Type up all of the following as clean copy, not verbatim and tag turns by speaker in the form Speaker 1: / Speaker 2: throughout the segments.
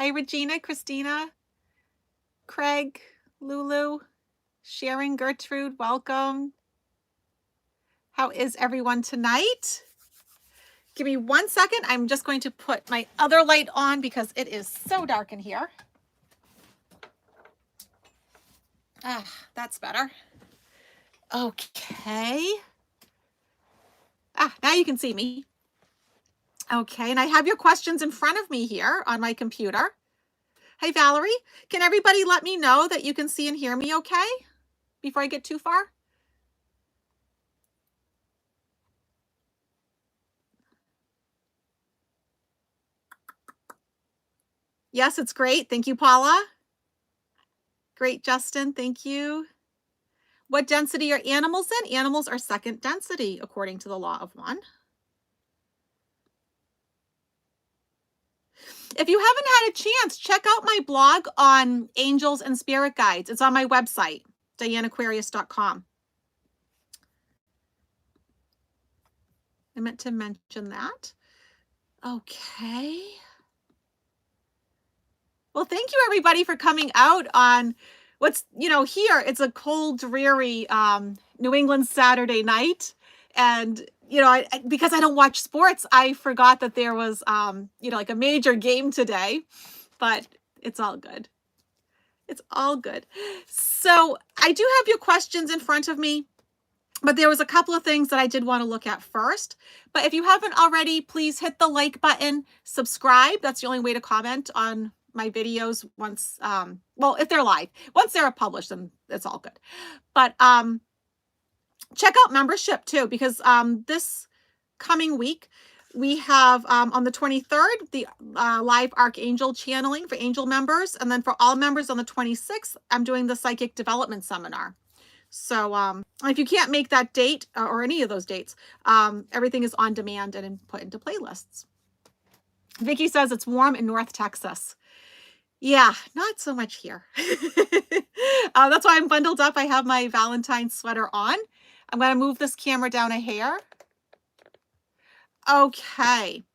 Speaker 1: Hey, Regina, Christina, Craig, Lulu, Sharon, Gertrude, welcome. How is everyone tonight? Give me 1 second. I'm just going to put my other light on because it is so dark in here. Ah, that's better. Okay. Ah, now you can see me. Okay, and I have your questions in front of me here on my computer. Hey, Valerie, can everybody let me know that you can see and hear me okay before I get too far? Yes, it's great. Thank you, Paula. Great, Justin. Thank you. What density are animals in? Animals are second density, according to the law of one. If you haven't had a chance, check out my blog on angels and spirit guides. It's on my website, dianeaquarius.com. I meant to mention that. Okay. Well, thank you everybody for coming out on what's, here it's a cold, dreary New England Saturday night. And, because I don't watch sports, I forgot that there was, like a major game today, but it's all good. It's all good. So I do have your questions in front of me, but there was a couple of things that I did want to look at first. But if you haven't already, please hit the like button, subscribe. That's the only way to comment on my videos once, well, if they're live. Once they're published, then it's all good. But check out membership too, because this coming week, we have on the 23rd, the live Archangel channeling for angel members. And then for all members on the 26th, I'm doing the Psychic Development Seminar. So if you can't make that date or any of those dates, everything is on demand and put into playlists. Vicky says it's warm in North Texas. Yeah, not so much here. That's why I'm bundled up. I have my Valentine's sweater on. I'm going to move this camera down a hair. Okay.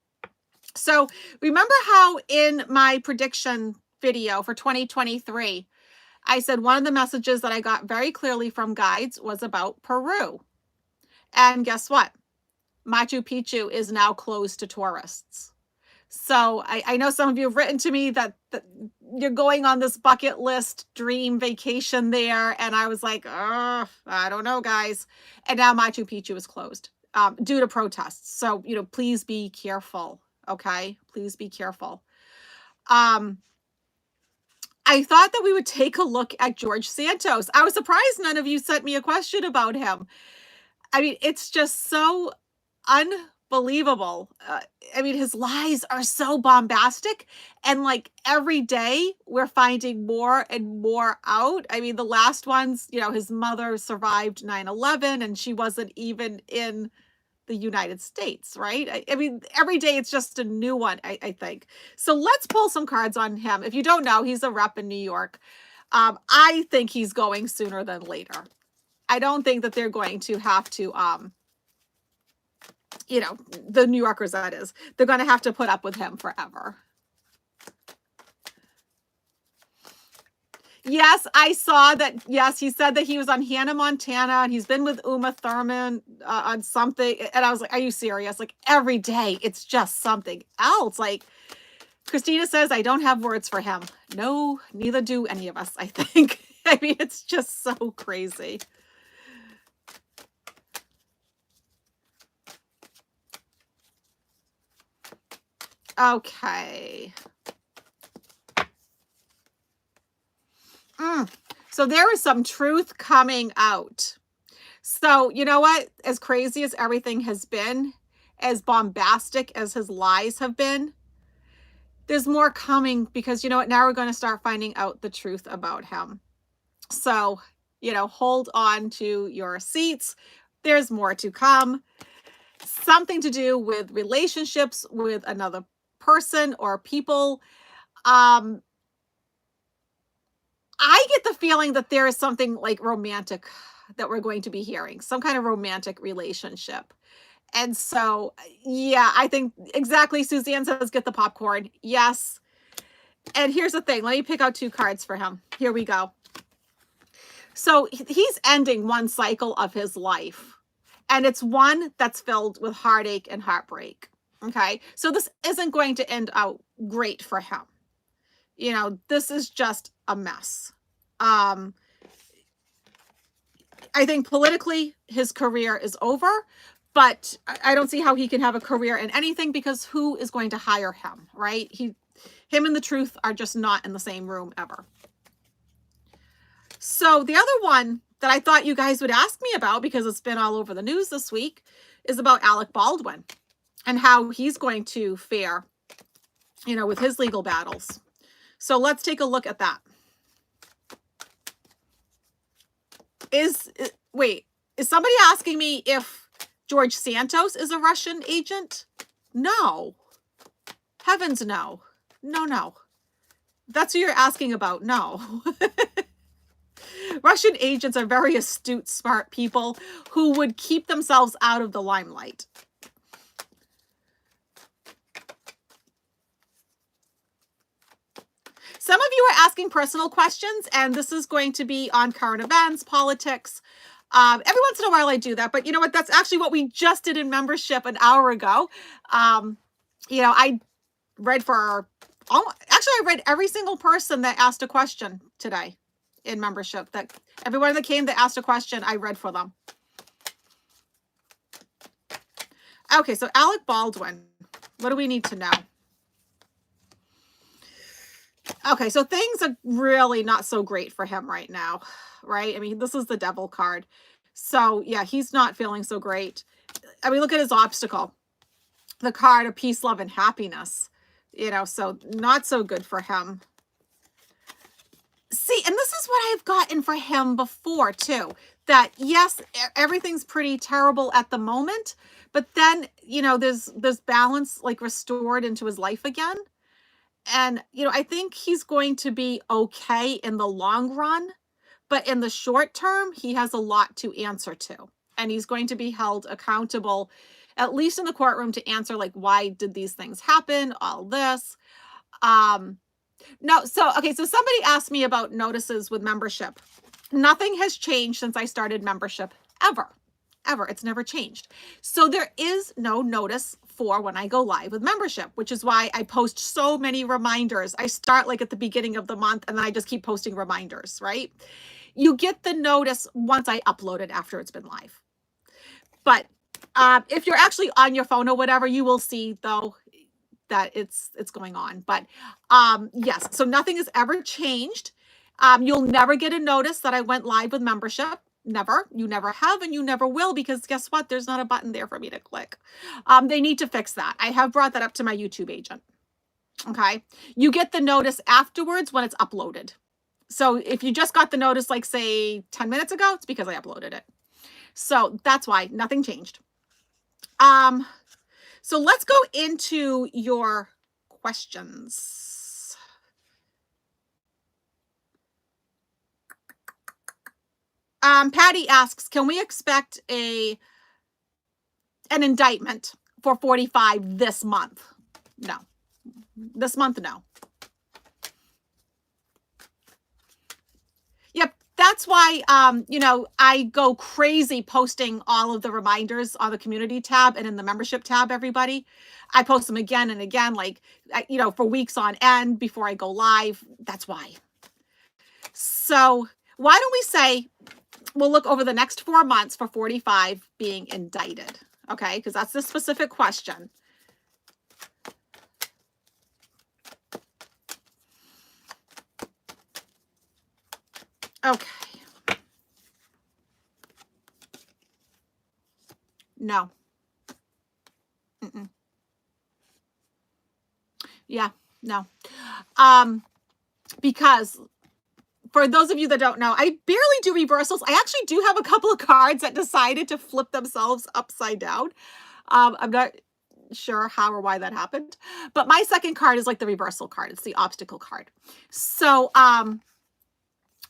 Speaker 1: So remember how in my prediction video for 2023, I said one of the messages that I got very clearly from guides was about Peru. And guess what? Machu Picchu is now closed to tourists. So I know some of you have written to me that you're going on this bucket list dream vacation there. And I was like, I don't know, guys. And now Machu Picchu is closed due to protests. So, please be careful. Okay. Please be careful. I thought that we would take a look at George Santos. I was surprised none of you sent me a question about him. I mean, it's just so unbelievable. His lies are so bombastic. And like every day we're finding more and more out. I mean, the last ones, his mother survived 9/11 and she wasn't even in the United States, right? I mean, every day it's just a new one, I think. So let's pull some cards on him. If you don't know, he's a rep in New York. I think he's going sooner than later. I don't think that they're going to have to, the New Yorkers, that is, they're going to have to put up with him forever. Yes, I saw that. Yes, he said that he was on Hannah Montana and he's been with Uma Thurman on something. And I was like, are you serious? Like every day it's just something else. Like Christina says, I don't have words for him. No, neither do any of us, I think. I mean, it's just so crazy. Okay. So there is some truth coming out. So you know what? As crazy as everything has been, as bombastic as his lies have been, there's more coming because you know what? Now we're going to start finding out the truth about him. So, hold on to your seats. There's more to come. Something to do with relationships with another person or people. I get the feeling that there is something like romantic that we're going to be hearing, some kind of romantic relationship. And so, yeah, I think exactly. Suzanne says, get the popcorn. Yes. And here's the thing. Let me pick out 2 cards for him. Here we go. So he's ending one cycle of his life. And it's one that's filled with heartache and heartbreak. Okay. So this isn't going to end out great for him. You know, this is just a mess. I think politically his career is over, but I don't see how he can have a career in anything because who is going to hire him, right? Him and the truth are just not in the same room ever. So the other one that I thought you guys would ask me about, because it's been all over the news this week, is about Alec Baldwin and how he's going to fare, you know, with his legal battles. So let's take a look at that. Is somebody asking me if George Santos is a Russian agent? No. Heavens no. No. That's what you're asking about. No. Russian agents are very astute, smart people who would keep themselves out of the limelight. Some of you are asking personal questions, and this is going to be on current events, politics. Every once in a while I do that, but you know what? That's actually what we just did in membership an hour ago. You know, I read I read every single person that asked a question today in membership. That everyone that came that asked a question, I read for them. Okay, so Alec Baldwin, what do we need to know? Okay, so things are really not so great for him right now, right? I mean, this is the devil card. So yeah, he's not feeling so great. I mean, look at his obstacle. The card of peace, love, and happiness. You know, so not so good for him. See, and this is what I've gotten for him before too. That yes, everything's pretty terrible at the moment, but then, you know, there's balance like restored into his life again. And, you know, I think he's going to be okay in the long run, but in the short term, he has a lot to answer to. And he's going to be held accountable, at least in the courtroom, to answer, like, why did these things happen? All this. No, so, okay, so somebody asked me about notices with membership. Nothing has changed since I started membership, ever. It's never changed. So there is no notice for when I go live with membership, which is why I post so many reminders. I start like at the beginning of the month and then I just keep posting reminders, right? You get the notice once I upload it after it's been live. But if you're actually on your phone or whatever, you will see though that it's going on. But yes, so nothing has ever changed. You'll never get a notice that I went live with membership. Never. You never have and you never will, because guess what? There's not a button there for me to click. They need to fix that. I have brought that up to my YouTube agent. Okay. You get the notice afterwards when it's uploaded. So if you just got the notice, like say 10 minutes ago, it's because I uploaded it. So that's why nothing changed. So let's go into your questions. Patty asks, can we expect an indictment for 45 this month? No. This month, no. Yep, that's why, you know, I go crazy posting all of the reminders on the community tab and in the membership tab, everybody. I post them again and again, like, you know, for weeks on end before I go live. That's why. So why don't we say, we'll look over the next 4 months for 45 being indicted. Okay, because that's the specific question. Okay. No. Yeah, no. Because for those of you that don't know, I barely do reversals. I actually do have a couple of cards that decided to flip themselves upside down. I'm not sure how or why that happened, but my second card is like the reversal card. It's the obstacle card. So,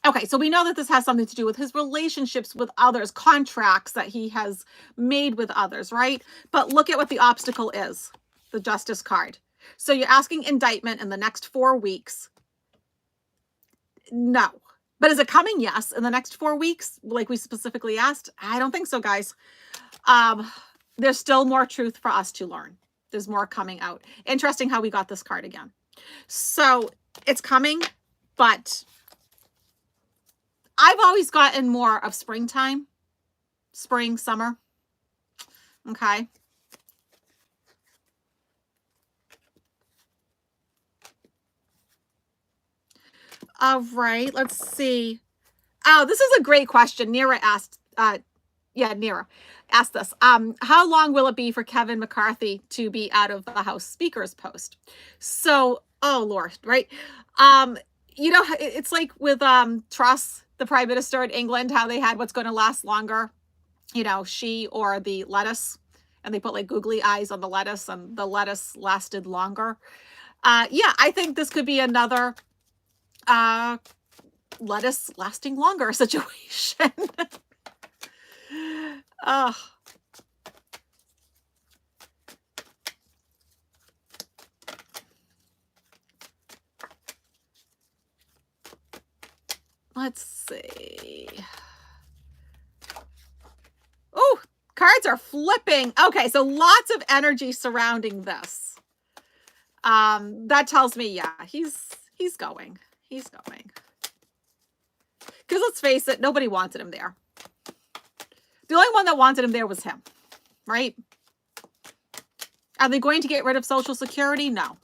Speaker 1: okay, so we know that this has something to do with his relationships with others, contracts that he has made with others, right? But look at what the obstacle is, the justice card. So you're asking indictment in the next 4 weeks No. But is it coming? Yes. In the next 4 weeks, like we specifically asked? I don't think so, guys. There's still more truth for us to learn. There's more coming out. Interesting how we got this card again. So it's coming, but I've always gotten more of springtime, spring, summer. Okay. All right. Let's see. Oh, this is a great question. Nira asked, Nira asked this. How long will it be for Kevin McCarthy to be out of the House Speaker's post? So, oh Lord, right? It's like with Truss, the Prime Minister in England, how they had what's going to last longer, she or the lettuce, and they put like googly eyes on the lettuce, and the lettuce lasted longer. I think this could be another lettuce lasting longer situation. Oh. Let's see. Oh, cards are flipping. Okay, so lots of energy surrounding this. That tells me, yeah, he's going. He's going. Because let's face it, nobody wanted him there. The only one that wanted him there was him, right? Are they going to get rid of Social Security? No.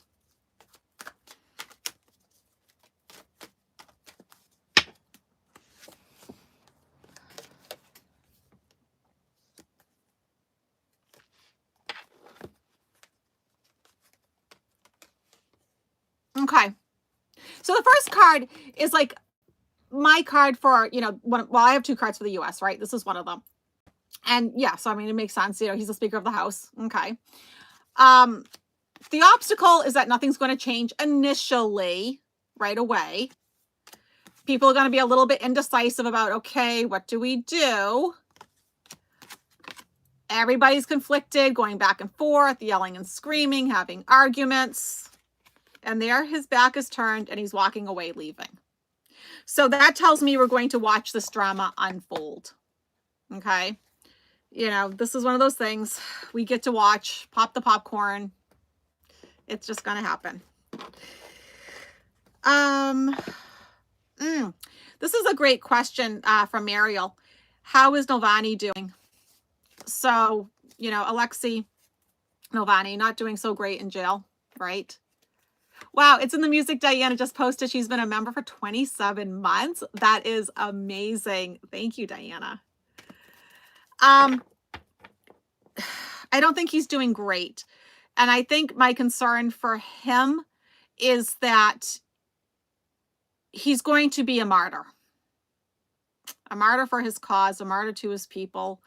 Speaker 1: Okay. So the first card is like my card for, I have 2 cards for the US, right? This is one of them. And yeah, so I mean, it makes sense. He's the Speaker of the House. Okay. The obstacle is that nothing's going to change initially, right away. People are going to be a little bit indecisive about, okay, what do we do? Everybody's conflicted, going back and forth, yelling and screaming, having arguments. And there his back is turned and he's walking away, leaving. So that tells me we're going to watch this drama unfold. Okay. This is one of those things we get to watch, pop the popcorn. It's just going to happen. This is a great question from Ariel. How is Navalny doing? So, Alexei Navalny not doing so great in jail, right? Wow, it's in the music. Diana just posted she's been a member for 27 months. That is amazing. Thank you, Diana. I don't think he's doing great. And I think my concern for him is that he's going to be a martyr for his cause, a martyr to his people,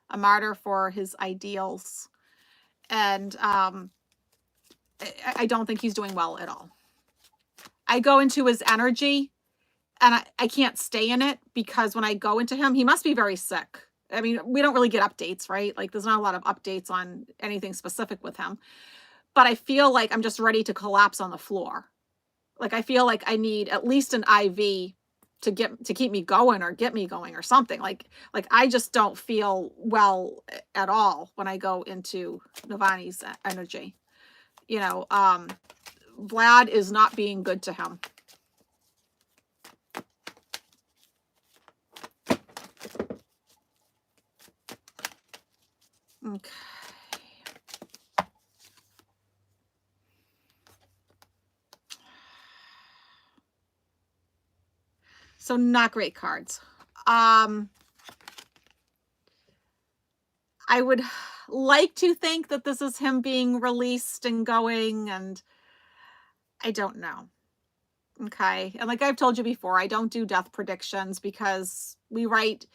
Speaker 1: a martyr for his ideals. And I don't think he's doing well at all. I go into his energy and I can't stay in it, because when I go into him, he must be very sick. I mean, we don't really get updates, right? Like there's not a lot of updates on anything specific with him, but I feel like I'm just ready to collapse on the floor. Like I feel like I need at least an IV to keep me going or get me going or something. Like I just don't feel well at all when I go into Navalny's energy. Vlad is not being good to him. Okay. So not great cards. I would like to think that this is him being released and going, and I don't know. Okay. And like I've told you before, I don't do death predictions because we write,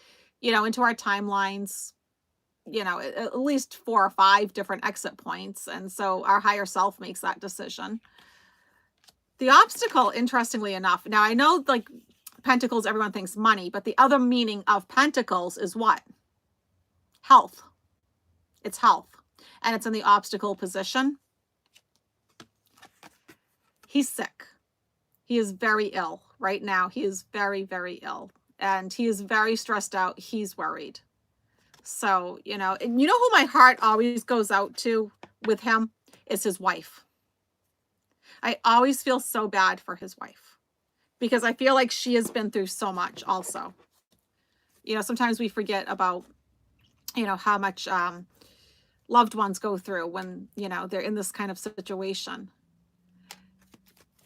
Speaker 1: into our timelines, at least 4 or 5 different exit points. And so our higher self makes that decision. The obstacle, interestingly enough, now I know like Pentacles, everyone thinks money, but the other meaning of Pentacles is what? Health. It's health. And it's in the obstacle position. He's sick. He is very ill right now. He is very, very ill. And he is very stressed out. He's worried. So, and you know who my heart always goes out to with him? Is his wife. I always feel so bad for his wife because I feel like she has been through so much also. Sometimes we forget about, how much loved ones go through when, they're in this kind of situation.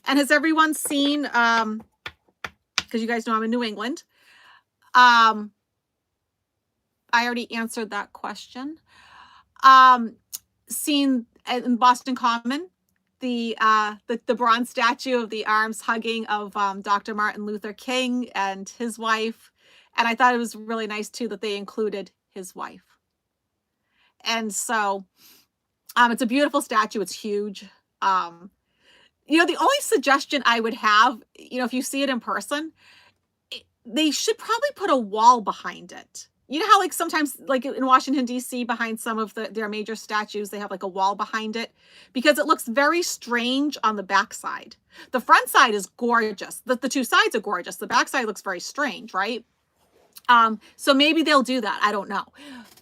Speaker 1: And has everyone seen, because you guys know I'm in New England. I already answered that question. Seen in Boston Common, the bronze statue of the arms hugging of Dr. Martin Luther King and his wife. And I thought it was really nice too that they included his wife. And so it's a beautiful statue. It's huge. The only suggestion I would have, if you see it in person, they should probably put a wall behind it. You know how like sometimes like in Washington, D.C., behind some of their major statues, they have like a wall behind it because it looks very strange on the backside. The front side is gorgeous. The two sides are gorgeous. The backside looks very strange, right? So maybe they'll do that. I don't know.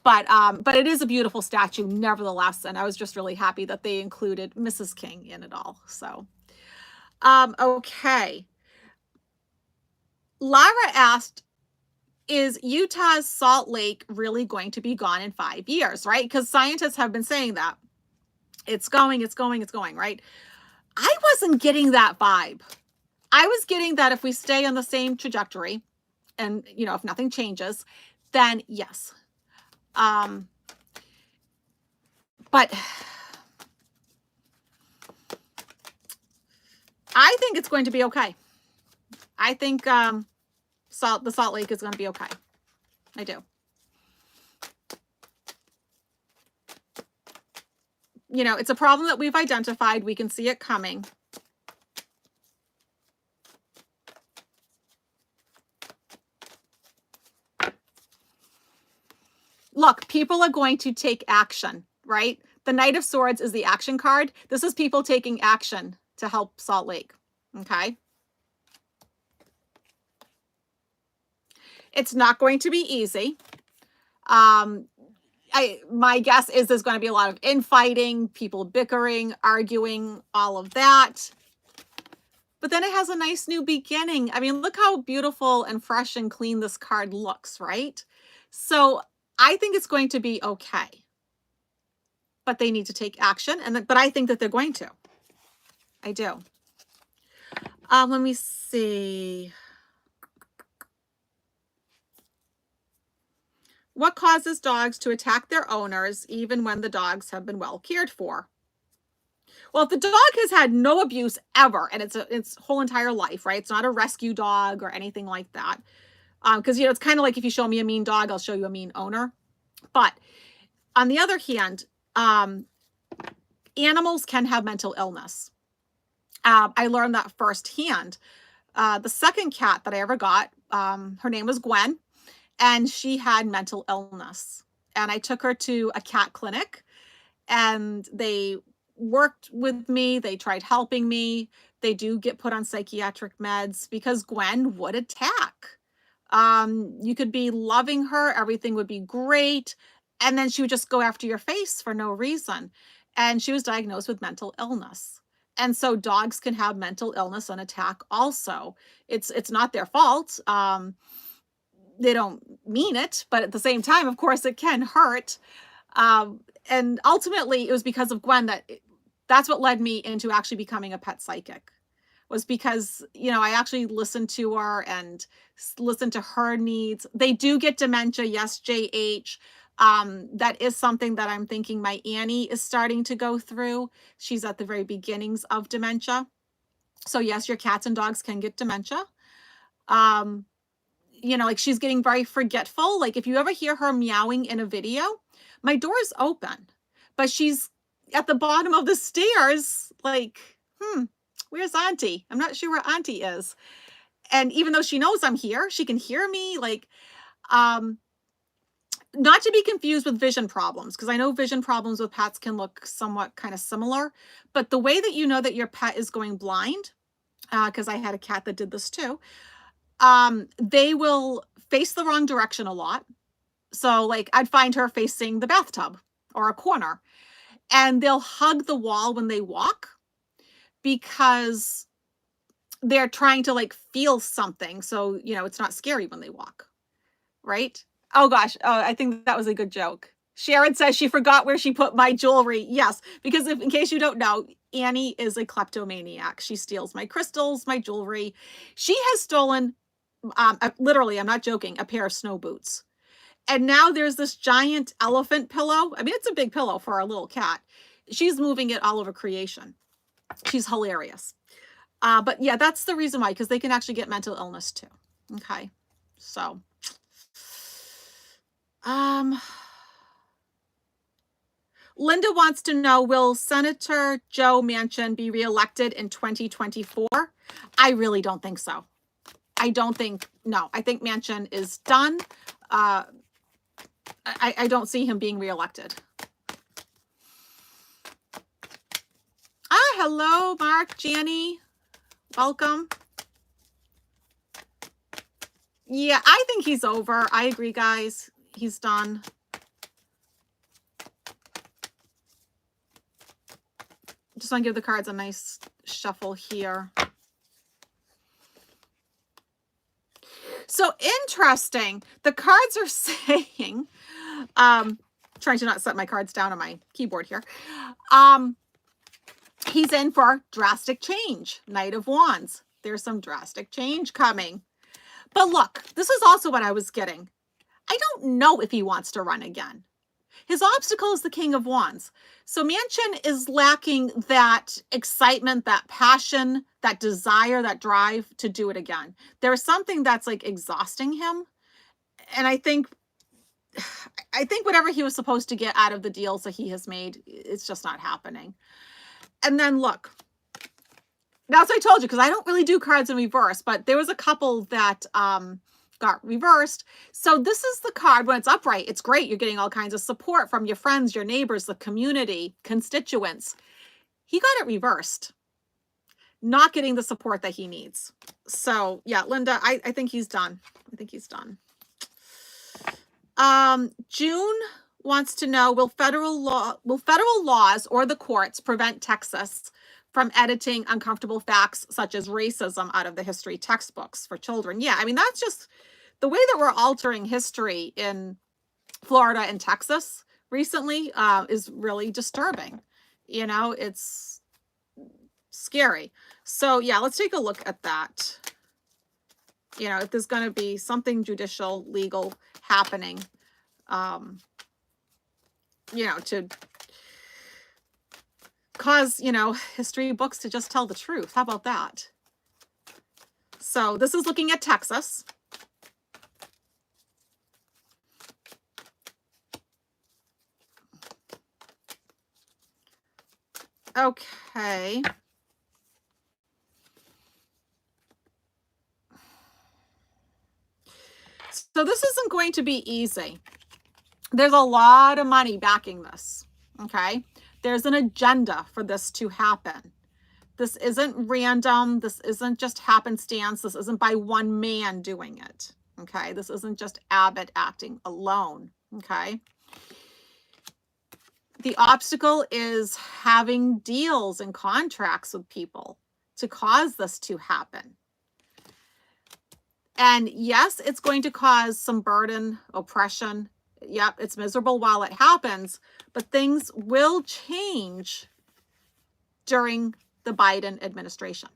Speaker 1: But it is a beautiful statue nevertheless. And I was just really happy that they included Mrs. King in it all. So, okay. Lara asked, is Utah's Salt Lake really going to be gone in 5 years, right? Because scientists have been saying that. It's going, right? I wasn't getting that vibe. I was getting that if we stay on the same trajectory and, if nothing changes, then yes. But I think it's going to be okay. I think the Salt Lake is going to be okay. I do. It's a problem that we've identified. We can see it coming. Look, people are going to take action, right? The Knight of Swords is the action card. This is people taking action to help Salt Lake, okay? It's not going to be easy. My guess is there's going to be a lot of infighting, people bickering, arguing, all of that. But then it has a nice new beginning. I mean, look how beautiful and fresh and clean this card looks, right? So I think it's going to be okay. But they need to take action. But I think that they're going to. I do. Let me see. What causes dogs to attack their owners even when the dogs have been well cared for? Well, if the dog has had no abuse ever, and its whole entire life, right? It's not a rescue dog or anything like that. Because, it's kind of like if you show me a mean dog, I'll show you a mean owner. But on the other hand, animals can have mental illness. I learned that firsthand. The second cat that I ever got, her name was Gwen. And she had mental illness. And I took her to a cat clinic and they worked with me. They tried helping me. They do get put on psychiatric meds because Gwen would attack. You could be loving her. Everything would be great. And then she would just go after your face for no reason. And she was diagnosed with mental illness. And so dogs can have mental illness and attack also. It's not their fault. They don't mean it, but at the same time, of course, it can hurt. And ultimately, it was because of Gwen that's what led me into actually becoming a pet psychic, was because, I actually listened to her and listened to her needs. They do get dementia. Yes, JH. That is something that I'm thinking my Annie is starting to go through. She's at the very beginnings of dementia. So yes, your cats and dogs can get dementia. Like she's getting very forgetful. Like if you ever hear her meowing in a video, my door's open, but she's at the bottom of the stairs. Like, where's Auntie? I'm not sure where Auntie is. And even though she knows I'm here, she can hear me. Like, not to be confused with vision problems, because I know vision problems with pets can look somewhat kind of similar, but the way that you know that your pet is going blind because I had a cat that did this too. They will face the wrong direction a lot. So like I'd find her facing the bathtub or a corner, and they'll hug the wall when they walk because they're trying to like feel something. So, it's not scary when they walk, right? Oh gosh. Oh, I think that was a good joke. Sharon says she forgot where she put my jewelry. Yes, because in case you don't know, Annie is a kleptomaniac. She steals my crystals, my jewelry. She has stolen, literally, I'm not joking, a pair of snow boots. And now there's this giant elephant pillow. I mean, it's a big pillow for our little cat. She's moving it all over creation. She's hilarious. But yeah, that's the reason why, because they can actually get mental illness too. Okay. So, Linda wants to know, will Senator Joe Manchin be reelected in 2024? I really don't think so. I think Manchin is done. I don't see him being reelected. Hello, Mark, Janny. Welcome. Yeah, I think he's over. I agree, guys. He's done. Just want to give the cards a nice shuffle here. So interesting. The cards are saying, trying to not set my cards down on my keyboard here. He's in for drastic change. Knight of Wands. There's some drastic change coming. But look, this is also what I was getting. I don't know if he wants to run again. His obstacle is the King of Wands. So Manchin is lacking that excitement, that passion, that desire, that drive to do it again. There's something that's like exhausting him. And I think whatever he was supposed to get out of the deals that he has made, it's just not happening. And then look, now as I told you, because I don't really do cards in reverse, but there was a couple that got reversed. So this is the card when it's upright. It's great. You're getting all kinds of support from your friends, your neighbors, the community, constituents. He got it reversed. Not getting the support that he needs. So yeah, Linda, I think he's done. I think he's done. June wants to know, will federal laws or the courts prevent Texas from editing uncomfortable facts such as racism out of the history textbooks for children? Yeah, I mean, that's just the way that we're altering history in Florida and Texas recently is really disturbing. It's scary. So yeah, let's take a look at that. If there's going to be something judicial, legal happening, to cause, history books to just tell the truth. How about that? So this is looking at Texas. Okay. So this isn't going to be easy. There's a lot of money backing this, okay? There's an agenda for this to happen. This isn't random. This isn't just happenstance. This isn't by one man doing it, okay? This isn't just Abbott acting alone, okay? The obstacle is having deals and contracts with people to cause this to happen. And yes, it's going to cause some burden, oppression. Yep, it's miserable while it happens, but things will change during the Biden administration.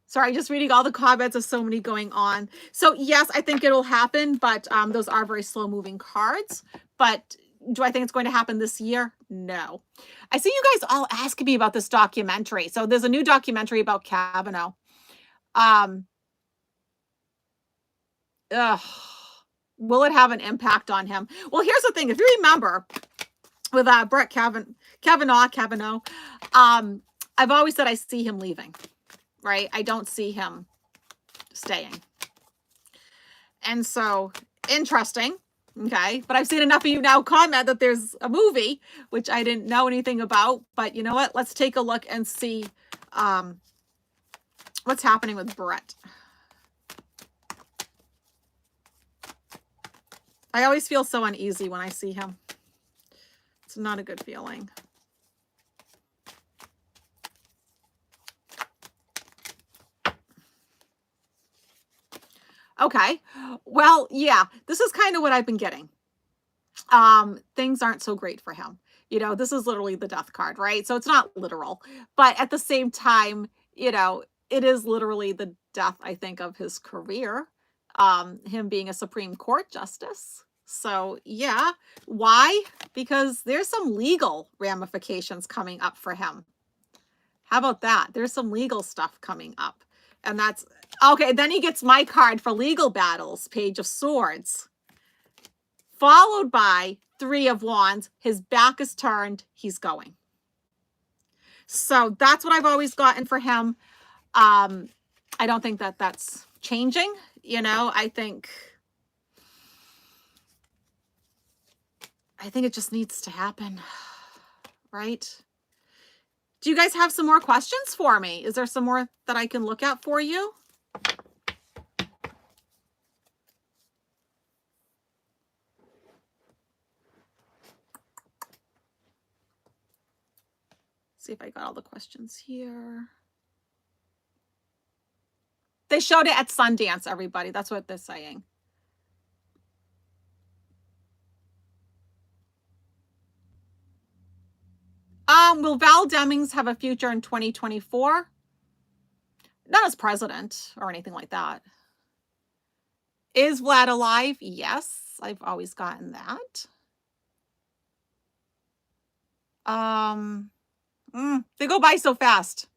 Speaker 1: Sorry, just reading all the comments of so many going on. So yes, I think it'll happen, but those are very slow moving cards. But do I think it's going to happen this year? No. I see you guys all asking me about this documentary. So there's a new documentary about Kavanaugh. Will it have an impact on him? Well, here's the thing. If you remember with Brett Kavanaugh, I've always said I see him leaving, right? I don't see him staying. And so, interesting. Okay. But I've seen enough of you now comment that there's a movie, which I didn't know anything about. But you know what? Let's take a look and see what's happening with Brett. I always feel so uneasy when I see him. It's not a good feeling. Okay. Well, yeah, this is kind of what I've been getting. Things aren't so great for him. You know, this is literally the death card, right? So it's not literal, but at the same time, you know, it is literally the death, I think, of his career. Him being a Supreme Court justice. So yeah, why? Because there's some legal ramifications coming up for him. How about that? There's some legal stuff coming up. And that's okay. Then he gets my card for legal battles, Page of Swords, followed by Three of Wands. His back is turned. He's going. So that's what I've always gotten for him. I don't think that that's changing. You know, I think it just needs to happen. Right? Do you guys have some more questions for me? Is there some more that I can look at for you? See if I got all the questions here. They showed it at Sundance, everybody. That's what they're saying. Will Val Demings have a future in 2024? Not as president or anything like that. Is Vlad alive? Yes, I've always gotten that. They go by so fast.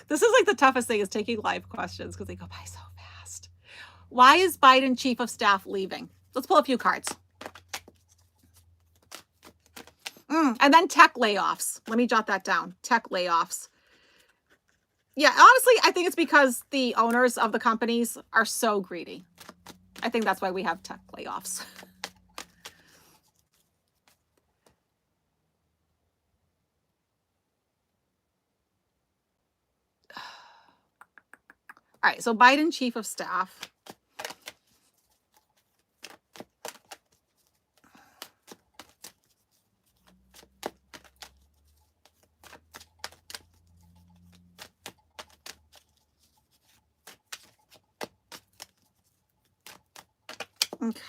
Speaker 1: This is like the toughest thing, is taking live questions because they go by so fast. Why is Biden chief of staff leaving? Let's pull a few cards. And then tech layoffs. Let me jot that down. Tech layoffs. Yeah, honestly, I think it's because the owners of the companies are so greedy. I think that's why we have tech layoffs. All right, so Biden chief of staff. Okay.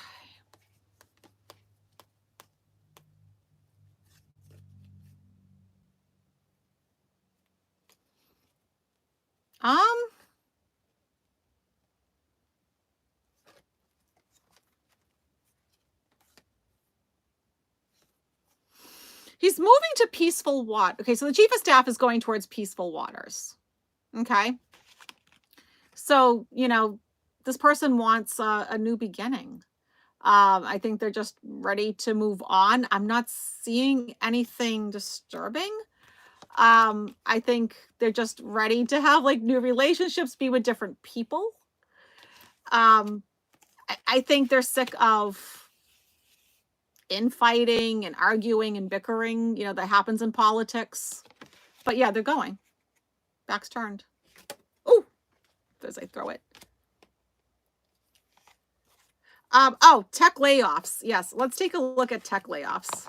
Speaker 1: He's moving to peaceful water. Okay, so the chief of staff is going towards peaceful waters. Okay. So, you know, this person wants a new beginning. I think they're just ready to move on. I'm not seeing anything disturbing. I think they're just ready to have like new relationships, be with different people. I think they're sick of infighting and arguing and bickering, you know, that happens in politics. But yeah, they're going. Back's turned. Oh, as I throw it. Oh, tech layoffs. Yes, let's take a look at tech layoffs.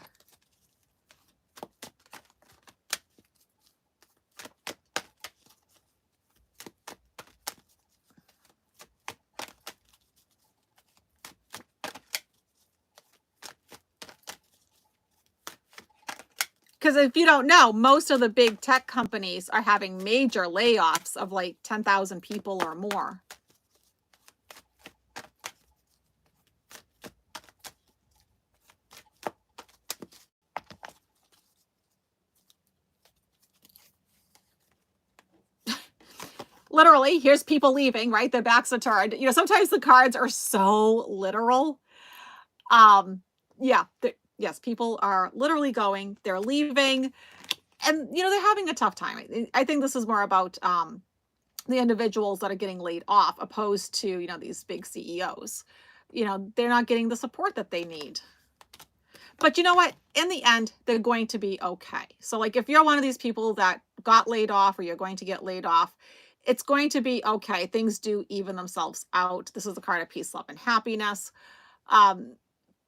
Speaker 1: Because if you don't know, most of the big tech companies are having major layoffs of like 10,000 people or more. Literally, here's people leaving, right? Their backs are turned. You know, sometimes the cards are so literal. Yeah, Yes, people are literally going, they're leaving, and, they're having a tough time. I think this is more about, the individuals that are getting laid off opposed to, these big CEOs. They're not getting the support that they need. But you know what? In the end, they're going to be okay. So, like, if you're one of these people that got laid off or you're going to get laid off, it's going to be okay. Things do even themselves out. This is the card of peace, love, and happiness. Um,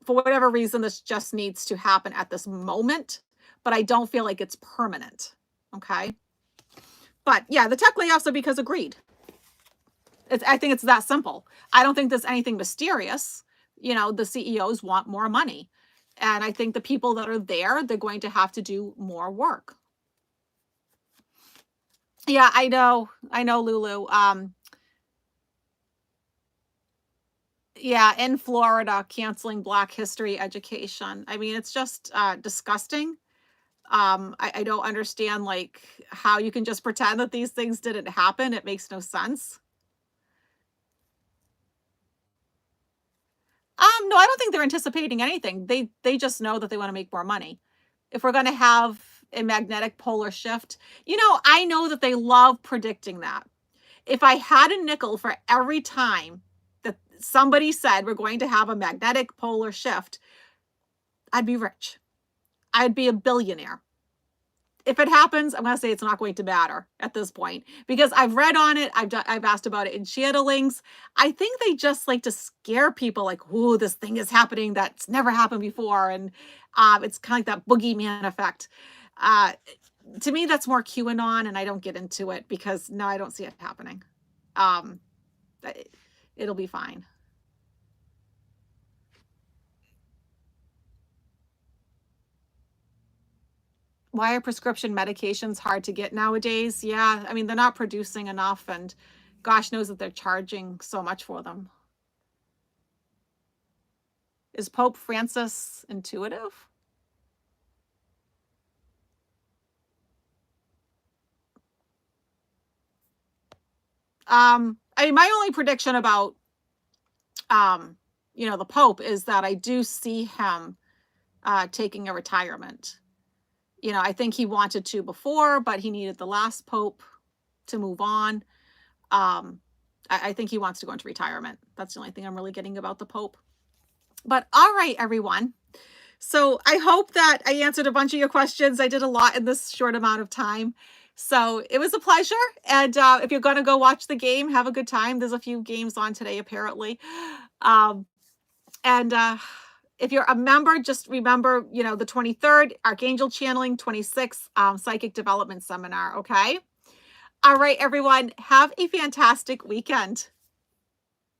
Speaker 1: for whatever reason, this just needs to happen at this moment, but I don't feel like it's permanent. Okay. But yeah, the tech layoffs are because of greed. I think it's that simple. I don't think there's anything mysterious. The CEOs want more money. And I think the people that are there, they're going to have to do more work. Yeah, I know, Lulu. Yeah, in Florida, canceling Black History education. I mean, it's just disgusting. I don't understand, like, how you can just pretend that these things didn't happen. It makes no sense. No, I don't think they're anticipating anything. They just know that they want to make more money. If we're going to have a magnetic polar shift, I know that they love predicting that. If I had a nickel for every time that somebody said we're going to have a magnetic polar shift, I'd be rich. I'd be a billionaire. If it happens, I'm going to say it's not going to matter at this point because I've read on it. I've asked about it in channelings. I think they just like to scare people like, "Ooh, this thing is happening that's never happened before." And it's kind of like that boogeyman effect. Uh, to me, that's more QAnon, and I don't get into it because no, I don't see it happening. Um, it'll be fine. Why are prescription medications hard to get nowadays? Yeah, I mean, they're not producing enough, and gosh knows that they're charging so much for them. Is Pope Francis intuitive? I mean, my only prediction about, the Pope is that I do see him taking a retirement. I think he wanted to before, but he needed the last Pope to move on. I think he wants to go into retirement. That's the only thing I'm really getting about the Pope. But all right, everyone. So I hope that I answered a bunch of your questions. I did a lot in this short amount of time. So it was a pleasure. And if you're going to go watch the game, have a good time. There's a few games on today, apparently. And if you're a member, just remember, the 23rd, Archangel Channeling, 26th, Psychic Development Seminar. Okay. All right, everyone. Have a fantastic weekend.